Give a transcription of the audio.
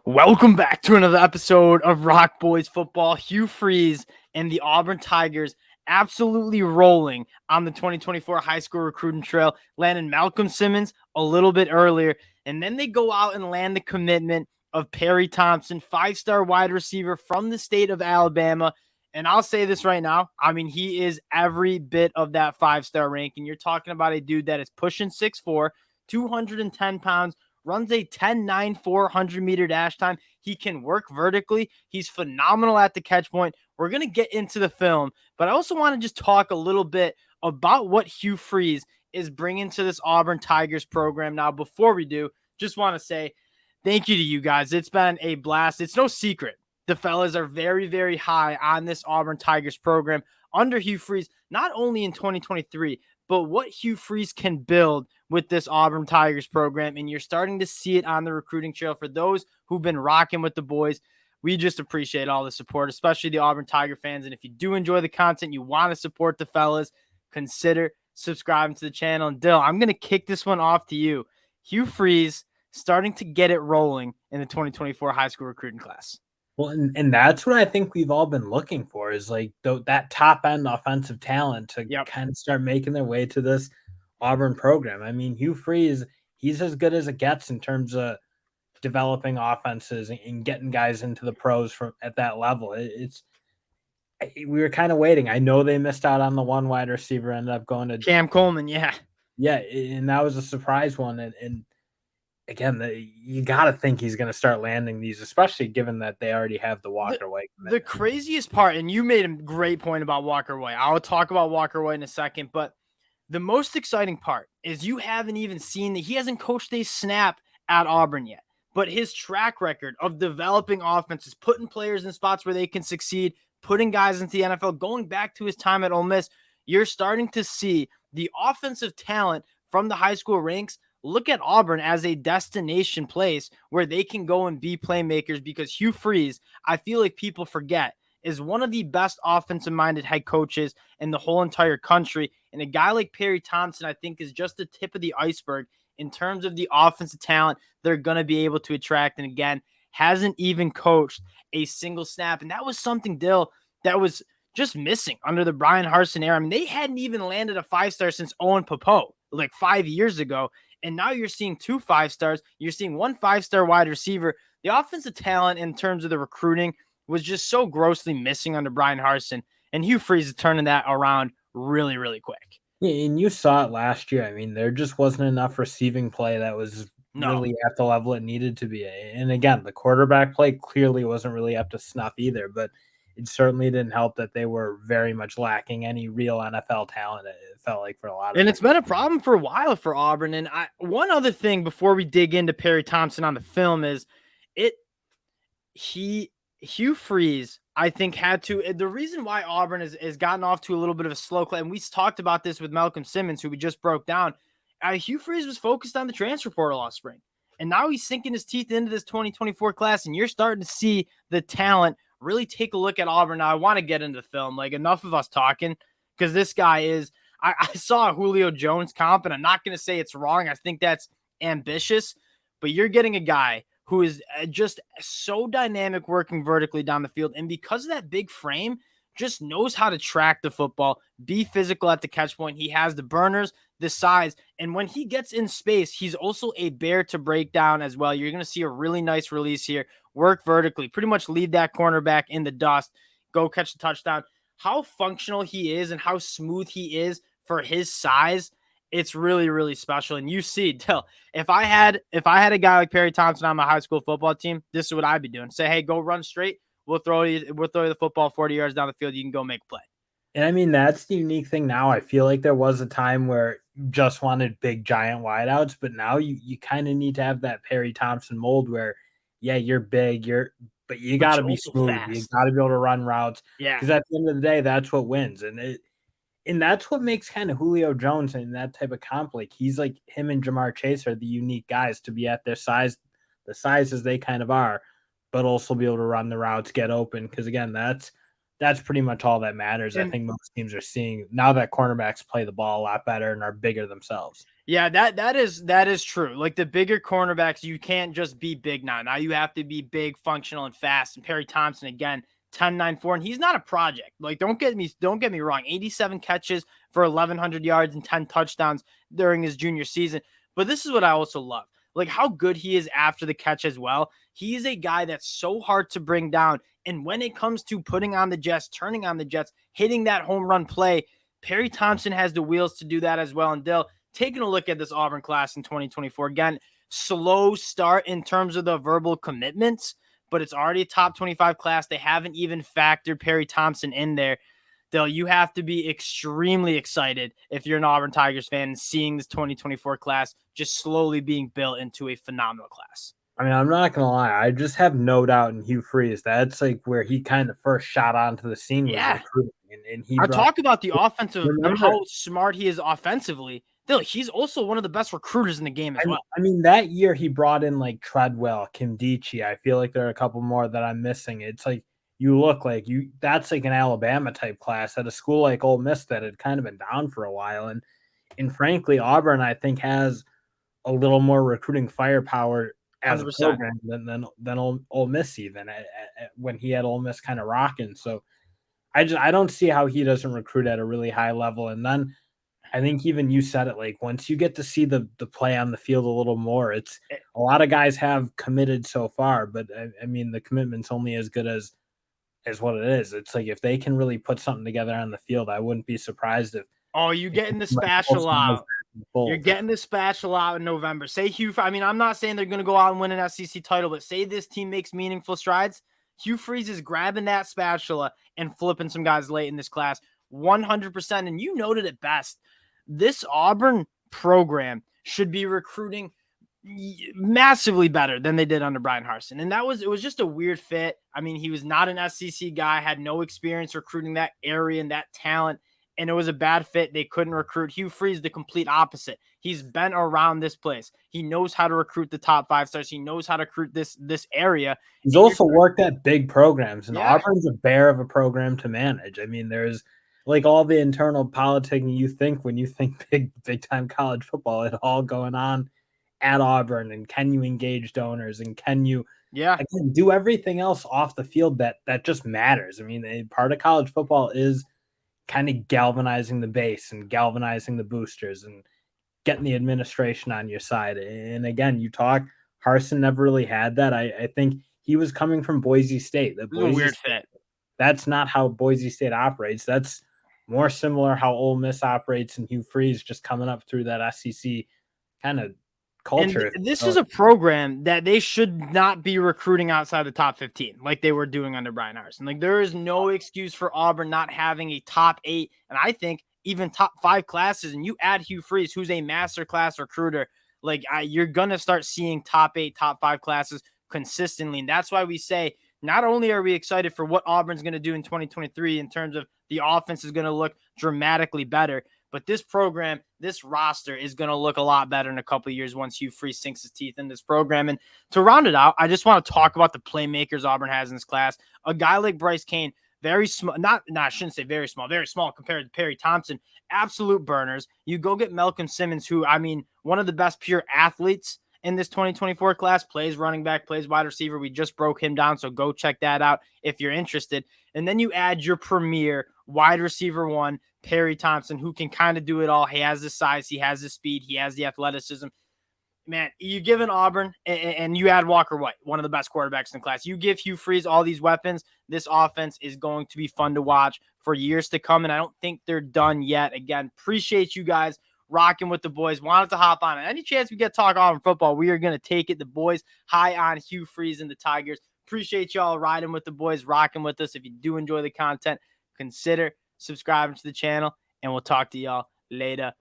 Welcome back to another episode of Rock Boys Football. Hugh Freeze and the Auburn Tigers absolutely rolling on the 2024 high school recruiting trail, landing Malcolm Simmons a little bit earlier, and then they go out and land the commitment of Perry Thompson, 5-star wide receiver from the state of Alabama. And I'll say this right now, I mean, he is every bit of that 5-star ranking. You're talking about a dude that is pushing 6'4", 210 pounds, runs a 10.9 400-meter dash time. He can work vertically. He's phenomenal at the catch point. We're going to get into the film, but I also want to just talk a little bit about what Hugh Freeze is bringing to this Auburn Tigers program. Now, before we do, just want to say thank you to you guys. It's been a blast. It's no secret. The fellas are very, very high on this Auburn Tigers program under Hugh Freeze, not only in 2023, but what Hugh Freeze can build with this Auburn Tigers program. And you're starting to see it on the recruiting trail for those who've been rocking with the boys. We just appreciate all the support, especially the Auburn Tiger fans. And if you do enjoy the content, you want to support the fellas, consider subscribing to the channel. And Dill, I'm going to kick this one off to you. Hugh Freeze starting to get it rolling in the 2024 high school recruiting class. Well, and that's what I think we've all been looking for is like that top end offensive talent to kind of start making their way to this Auburn program. I mean, Hugh Freeze, he's as good as it gets in terms of developing offenses and getting guys into the pros from at that level. We were kind of waiting. I know they missed out on the one wide receiver, ended up going to Cam Coleman. Yeah, and that was a surprise one. And again, you got to think he's going to start landing these, especially given that they already have the Walker White commitment. The craziest part, and you made a great point about Walker White. I'll talk about Walker White in a second, but the most exciting part is you haven't even seen that he hasn't coached a snap at Auburn yet, but his track record of developing offenses, putting players in spots where they can succeed, putting guys into the NFL, going back to his time at Ole Miss, you're starting to see the offensive talent from the high school ranks look at Auburn as a destination place where they can go and be playmakers, because Hugh Freeze, I feel like people forget, is one of the best offensive-minded head coaches in the whole entire country. And a guy like Perry Thompson, I think, is just the tip of the iceberg in terms of the offensive talent they're going to be able to attract. And again, hasn't even coached a single snap. And that was something, Dill, that was just missing under the Brian Harsin era. I mean, they hadn't even landed a 5-star since Owen Popo, like 5 years ago. And now you're seeing 2 5-stars. You're seeing 1 5-star wide receiver. The offensive talent in terms of the recruiting was just so grossly missing under Brian Harsin. And Hugh Freeze is turning that around really, really quick. Yeah, and you saw it last year. I mean, there just wasn't enough receiving play that was really at the level it needed to be. And again, the quarterback play clearly wasn't really up to snuff either, but it certainly didn't help that they were very much lacking any real NFL talent, it felt like, for a lot of And it's been a problem for a while for Auburn. And one other thing before we dig into Perry Thompson on the film is Hugh Freeze, I think, had to – the reason why Auburn has gotten off to a little bit of a slow climb, and we talked about this with Malcolm Simmons, who we just broke down, Hugh Freeze was focused on the transfer portal last spring. And now he's sinking his teeth into this 2024 class, and you're starting to see the talent really take a look at Auburn. Now, I want to get into the film. Like, enough of us talking, because this guy is – I saw a Julio Jones comp, and I'm not going to say it's wrong. I think that's ambitious, but you're getting a guy who is just so dynamic working vertically down the field. And because of that big frame, just knows how to track the football, be physical at the catch point. He has the burners, the size, and when he gets in space, he's also a bear to break down as well. You're going to see a really nice release here, work vertically, pretty much leave that cornerback in the dust, go catch the touchdown. How functional he is and how smooth he is for his size, it's really, really special. And you see, Dill, if I had a guy like Perry Thompson on my high school football team, this is what I'd be doing. Say, hey, go run straight. We'll throw you the football 40 yards down the field. You can go make a play. And I mean, that's the unique thing now. I feel like there was a time where you just wanted big, giant wideouts, but now you kind of need to have that Perry Thompson mold where, yeah, you're big, but you got to be smooth. Fast. You got to be able to run routes. Yeah. Because at the end of the day, that's what wins. And that's what makes kind of Julio Jones and that type of comp. Like, he's like, him and Jamar Chase are the unique guys to be at their size, the sizes they kind of are, but also be able to run the routes, get open. Because again, that's pretty much all that matters. I think most teams are seeing now that cornerbacks play the ball a lot better and are bigger themselves. Yeah, that is true. Like the bigger cornerbacks, you can't just be big now. Now you have to be big, functional, and fast. And Perry Thompson again, 10-9-4, and he's not a project. Like don't get me wrong. 87 catches for 1,100 yards and 10 touchdowns during his junior season. But this is what I also love. Like how good he is after the catch as well. He is a guy that's so hard to bring down. And when it comes to putting on the Jets, turning on the Jets, hitting that home run play, Perry Thompson has the wheels to do that as well. And Dill, taking a look at this Auburn class in 2024, again, slow start in terms of the verbal commitments, but it's already a top 25 class. They haven't even factored Perry Thompson in there. Dill, you have to be extremely excited if you're an Auburn Tigers fan and seeing this 2024 class just slowly being built into a phenomenal class. I mean, I'm not gonna lie. I just have no doubt in Hugh Freeze. That's like where he kind of first shot onto the scene was recruiting, and he I brought. talk about the offensive, Remember, how smart he is offensively. Still, he's also one of the best recruiters in the game as well. I mean, that year he brought in like Treadwell, Kimdichie. I feel like there are a couple more that I'm missing. It's like you look like you. That's like an Alabama type class at a school like Ole Miss that had kind of been down for a while, and frankly, Auburn I think has a little more recruiting firepower as a 100%. program than Ole Miss even when he had Ole Miss kind of rocking. So I don't see how he doesn't recruit at a really high level. And then I think even you said it, like once you get to see the play on the field a little more, it's a lot of guys have committed so far, but I mean the commitment's only as good as what it is. It's like if they can really put something together on the field, I wouldn't be surprised if you getting the spatula out. You're getting the spatula out in November. Say Hugh. I mean, I'm not saying they're going to go out and win an SEC title, but say this team makes meaningful strides. Hugh Freeze is grabbing that spatula and flipping some guys late in this class, 100%. And you noted it best. This Auburn program should be recruiting massively better than they did under Brian Harsin. And it was just a weird fit. I mean, he was not an SEC guy, had no experience recruiting that area and that talent. And it was a bad fit. They couldn't recruit. Hugh Freeze, the complete opposite. He's been around this place. He knows how to recruit the top 5 stars. He knows how to recruit this area. He's also worked at big programs, and Auburn's a bear of a program to manage. I mean, there's like all the internal politicking you think when you think big time college football, it all going on at Auburn. And can you engage donors, and can you again do everything else off the field that just matters? I mean, part of college football is kind of galvanizing the base and galvanizing the boosters and getting the administration on your side. And again, you talk, Harsin never really had that. I think he was coming from Boise State. That Boise weird State, fit. That's not how Boise State operates. That's more similar how Ole Miss operates, and Hugh Freeze just coming up through that SEC kind of culture. And this is a program that they should not be recruiting outside the top 15 like they were doing under Brian Harsin. Like there is no excuse for Auburn not having a top 8, and I think even top 5 classes. And you add Hugh Freeze, who's a master class recruiter, like you're gonna start seeing top 8, top 5 classes consistently. And that's why we say not only are we excited for what Auburn's going to do in 2023 in terms of the offense is going to look dramatically better, but this program, this roster is going to look a lot better in a couple of years once Hugh Freeze sinks his teeth in this program. And to round it out, I just want to talk about the playmakers Auburn has in this class. A guy like Bryce Cain, very small, I shouldn't say very small compared to Perry Thompson, absolute burners. You go get Malcolm Simmons, who, I mean, one of the best pure athletes in this 2024 class, plays running back, plays wide receiver. We just broke him down, so go check that out if you're interested. And then you add your premier wide receiver 1, Perry Thompson, who can kind of do it all. He has the size, he has the speed, he has the athleticism. Man, you give an Auburn and you add Walker White, one of the best quarterbacks in the class. You give Hugh Freeze all these weapons, this offense is going to be fun to watch for years to come, and I don't think they're done yet. Again, appreciate you guys rocking with the boys. Wanted to hop on. Any chance we get to talk Auburn football, we are going to take it. The boys high on Hugh Freeze and the Tigers. Appreciate y'all riding with the boys, rocking with us. If you do enjoy the content, consider subscribing to the channel, and we'll talk to y'all later.